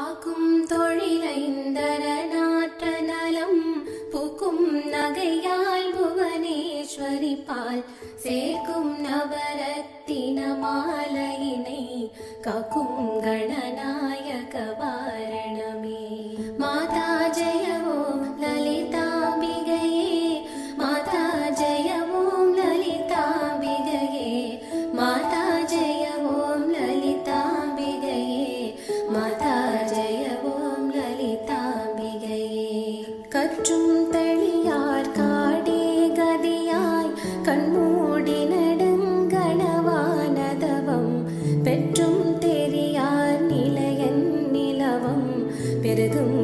ஆக்கும் தொழிலைந்தரநாற்ற நலம் பூக்கும் நகையால் புவனேஸ்வரி பால் சேர்க்கும் நவரத்தின மாலையினை காக்கும் கணநாயக வாரணமே. மாதா ஜெய ஓம் லலிதாம்பிகையே, மாதா ஜெய ஓம் லலிதாம்பிகையே, மாதா ஜெய ஓம் லலிதாம்பிகையே, மாதா ஜெய ஓம் லலிதாம்பிகையே. கற்றும் தெளியார் காடே கதியாய் கண்மூடி நடுங்கணவானதவம் பெற்றும் தெரியார் நிலையன் நிலவம் பெருகும்